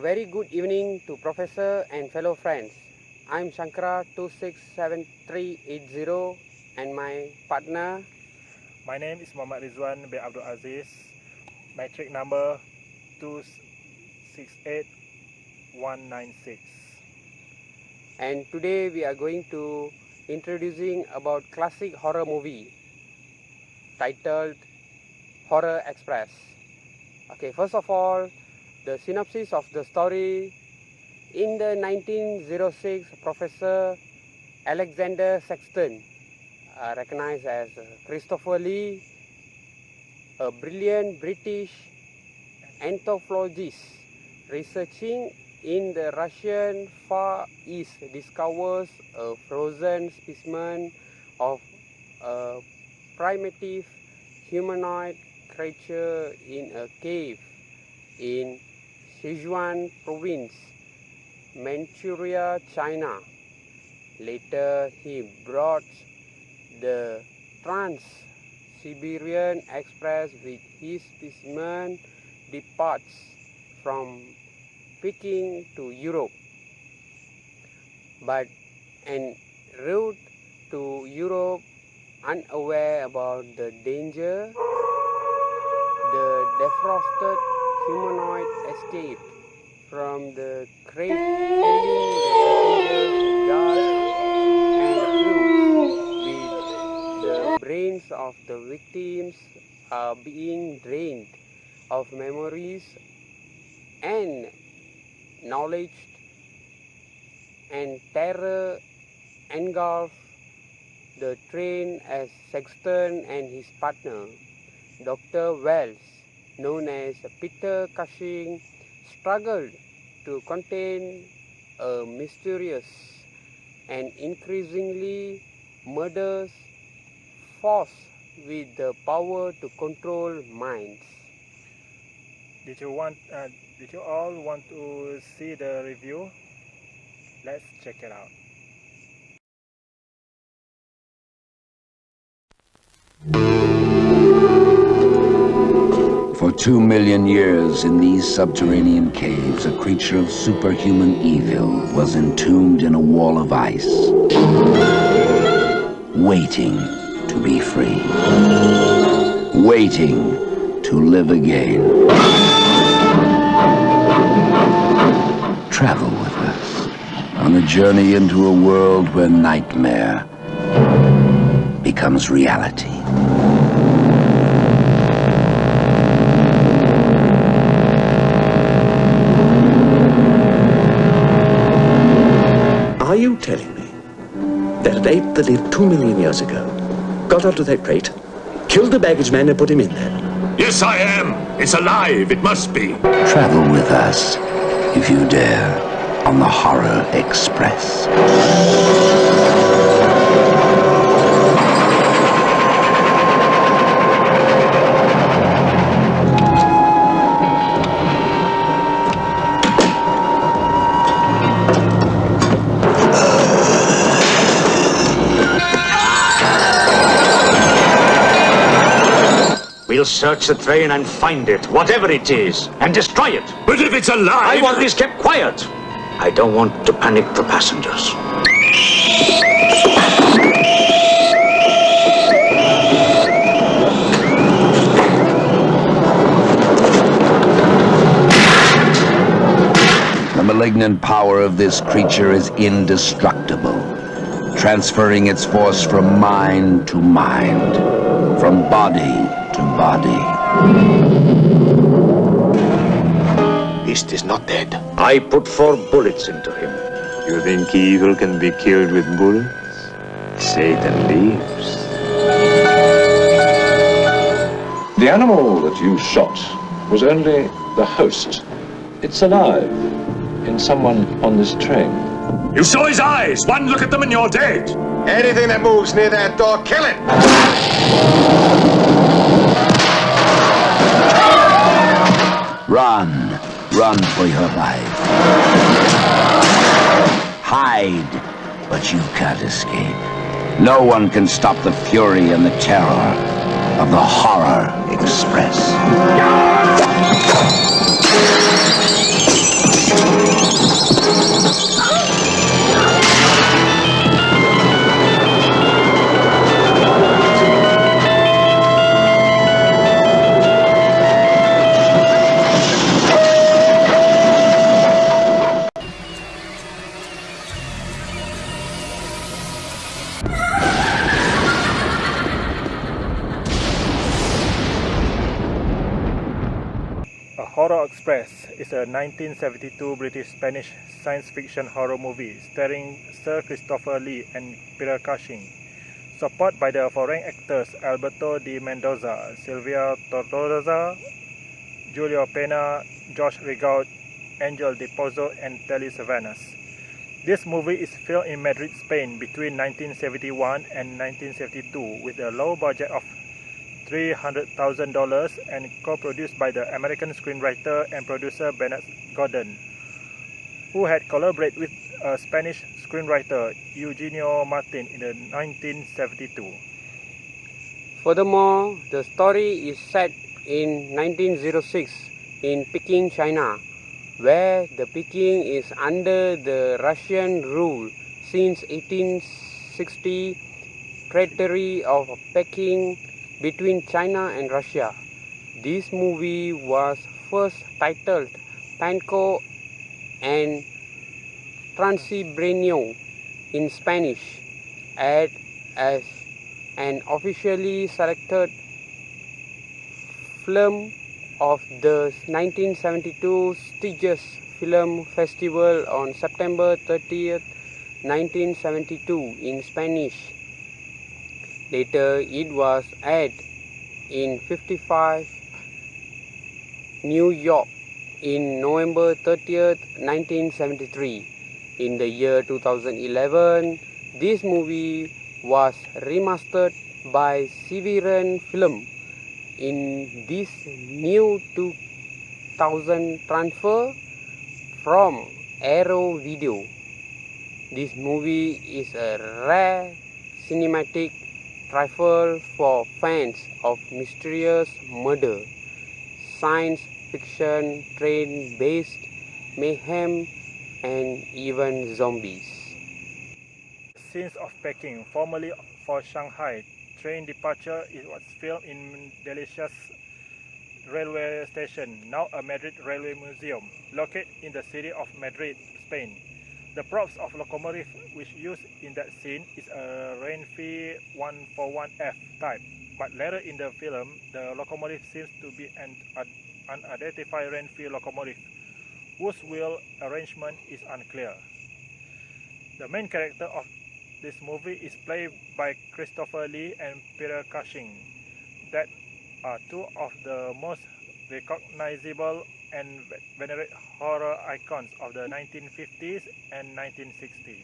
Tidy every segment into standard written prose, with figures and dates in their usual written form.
very good evening to Professor and fellow friends. I'm Sangaera 267380 and my partner. My name is Ridzuan bin Abdul Aziz, matric number 268196. And today we are going to introducing about classic horror movie titled Horror Express. Okay, first of all, the synopsis of the story. In the 1906, Professor Alexander Sexton, recognized as Christopher Lee, a brilliant British anthropologist researching in the Russian Far East, discovers a frozen specimen of a primitive humanoid creature in a cave in Sichuan province, Manchuria, China. Later, he brought the Trans-Siberian Express with his specimen departs from Peking to Europe. But en route to Europe, unaware about the danger, the defrosted humanoid escaped from the crate, killing the passengers, guards, and crew. With the brains of the victims are being drained of memories and knowledge, and terror engulfed the train as Sexton and his partner, Dr. Wells, known as Peter Cushing, struggled to contain a mysterious and increasingly murderous force with the power to control minds. Did you all want to see the review? Let's check it out. For 2 million years in these subterranean caves, a creature of superhuman evil was entombed in a wall of ice, waiting to be free, waiting to live again. Travel with us on a journey into a world where nightmare becomes reality. Are you telling me that an ape that lived 2 million years ago got onto that crate, killed the baggage man and put him in there? Yes, I am. It's alive. It must be. Travel with us, if you dare, on the Horror Express. We'll search the train and find it, whatever it is, and destroy it. But if it's alive... I want this kept quiet. I don't want to panic the passengers. The malignant power of this creature is indestructible, transferring its force from mind to mind, from body to body. Beast is not dead. I put 4 bullets into him. You think evil can be killed with bullets? Satan lives. The animal that you shot was only the host. It's alive in someone on this train. You saw his eyes. One look at them and you're dead. Anything that moves near that door, kill it! Run. Run for your life. Hide, but you can't escape. No one can stop the fury and the terror of the Horror Express. A Horror Express is a 1972 British-Spanish science fiction horror movie starring Sir Christopher Lee and Peter Cushing, supported by the foreign actors Alberto de Mendoza, Silvia Tortosa, Julio Pena, Rigaud, Angel de Pozo, and Telly Salvanas. This movie is filmed in Madrid, Spain between 1971 and 1972 with a low budget of $300,000 and co-produced by the American screenwriter and producer Bernard Gordon, who had collaborated with a Spanish screenwriter Eugenio in 1972. Furthermore, the story is set in 1906 in Peking, China, where the Peking is under the Russian rule since 1860, territory of Peking between China and Russia. This movie was first titled Panko and Transibrenio in Spanish, and as an officially selected film of the 1972 Sitges Film Festival on September 30th, 1972 in Spanish. Later, it was aired in 55 New York in November 30th, 1973. In the year 2011, this movie was remastered by Severin Film in this new 2000 transfer from Arrow Video. This movie is a rare cinematic trifle for fans of mysterious murder, science fiction, train-based mayhem, and even zombies. Scenes of Peking, formerly for Shanghai, train departure was filmed in Delicious Railway Station, now a Madrid Railway Museum, located in the city of Madrid, Spain. The props of locomotive which used in that scene is a Renfe 141F type, but later in the film, the locomotive seems to be an unidentified Renfe locomotive, whose wheel arrangement is unclear. The main character of this movie is played by Christopher Lee and Peter Cushing, that are two of the most recognizable and venerated horror icons of the 1950s and 1960s.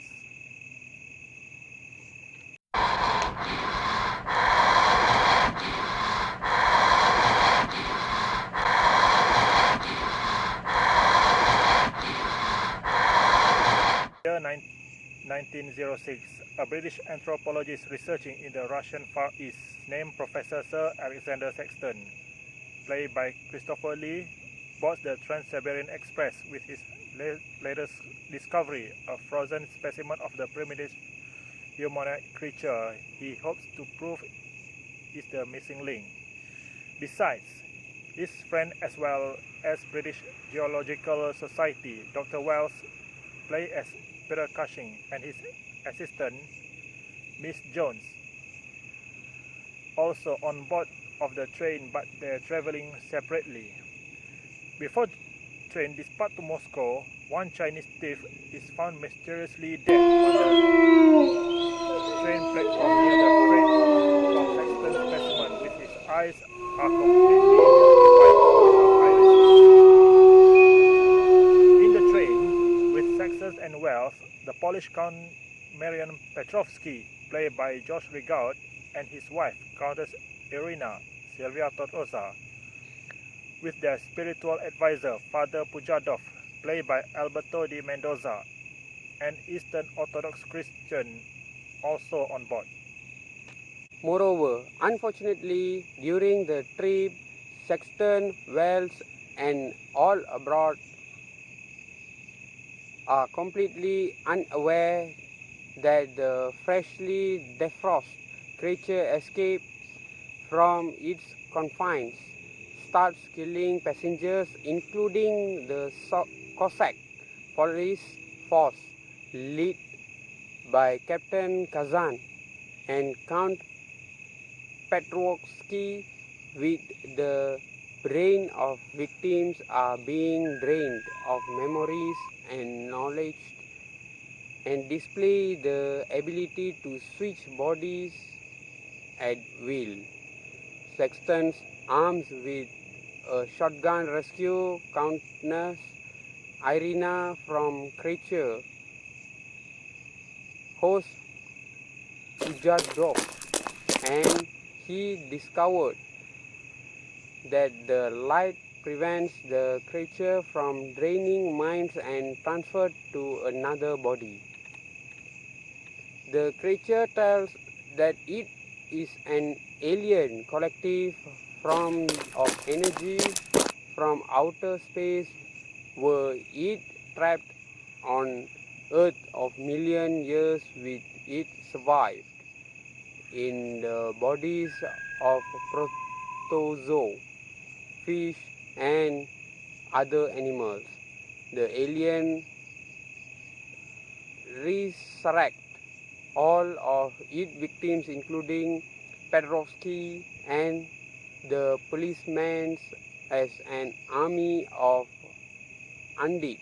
Year 1906, a British anthropologist researching in the Russian Far East named Professor Sir Alexander Sexton, played by Christopher Lee, boards the Trans-Siberian Express with his latest discovery, a frozen specimen of the primitive humanoid creature he hopes to prove is the missing link. Besides, his friend as well as British Geological Society, Dr. Wells, played as Peter Cushing, and his assistant, Miss Jones, also on board of the train, but they're traveling separately. Before the train departs to Moscow, one Chinese thief is found mysteriously dead on the train platform near the crate of Sexton specimen, with his eyes are completely identified without irises. In the train, with Sexton and Wells, the Polish Count Marian Petrovsky, played by Rigaud, and his wife, Countess Irina, Silvia Tortosa, with their spiritual advisor, Father Pujadov, played by Alberto de Mendoza, an Eastern Orthodox Christian, also on board. Moreover, unfortunately, during the trip, Sexton, Wells, and all aboard are completely unaware that the freshly defrosted creature escapes from its confines, starts killing passengers, including the Cossack police force led by Captain Kazan and Count Petrovsky, with the brain of victims are being drained of memories and knowledge and display the ability to switch bodies at will. Sextons armed with a shotgun rescue Countess Irina from creature host Ujadok, and he discovered that the light prevents the creature from draining minds and transferred to another body. The creature tells that it is an alien collective form of energy from outer space, were it trapped on Earth of million years with it survived in the bodies of protozoa, fish and other animals. The alien resurrect all of its victims, including Petrovsky and the policemen, as an army of undeads.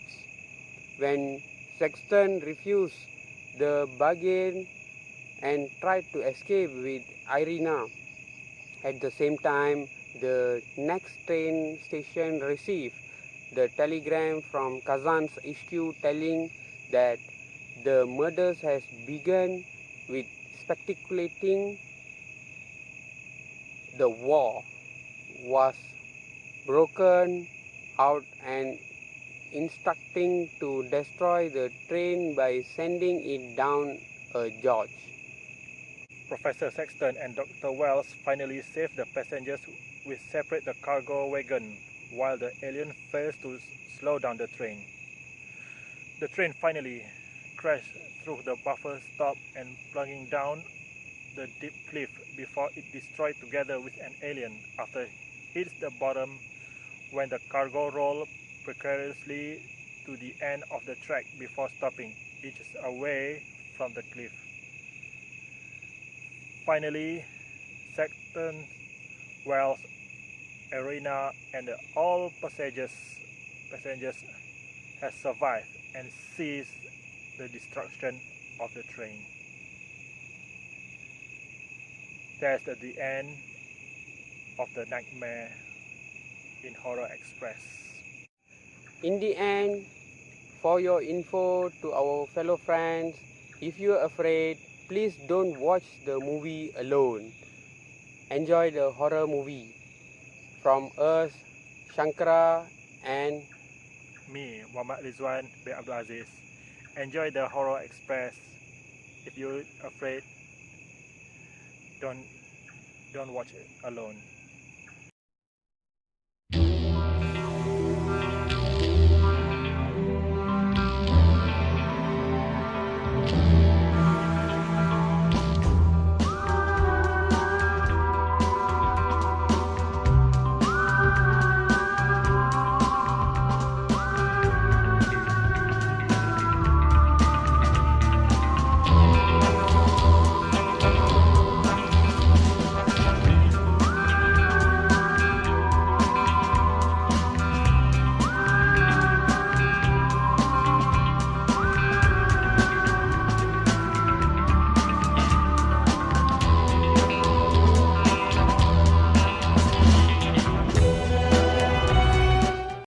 When Sexton refused the bargain and tried to escape with Irina, at the same time, the next train station received the telegram from Kazan's HQ telling that the murders has begun, with speculating the war was broken out and instructing to destroy the train by sending it down a gorge. Professor Sexton and Dr. Wells finally saved the passengers with separate the cargo wagon, while the alien fails to slow down the train. The train finally crashed through the buffer stop and plunging down the deep cliff before it destroyed together with an alien after it hits the bottom when the cargo rolled precariously to the end of the track before stopping inches away from the cliff. Finally, Sexton, Wells, Irina and all passengers has survived and seized the destruction of the train. That's the end of the nightmare in Horror Express. In the end, for your info to our fellow friends, if you are afraid, please don't watch the movie alone. Enjoy the horror movie. From us, Shankara and me, Muhammad Ridzuan bin Abdul Aziz. Enjoy the Horror Express. If you're afraid, don't watch it alone.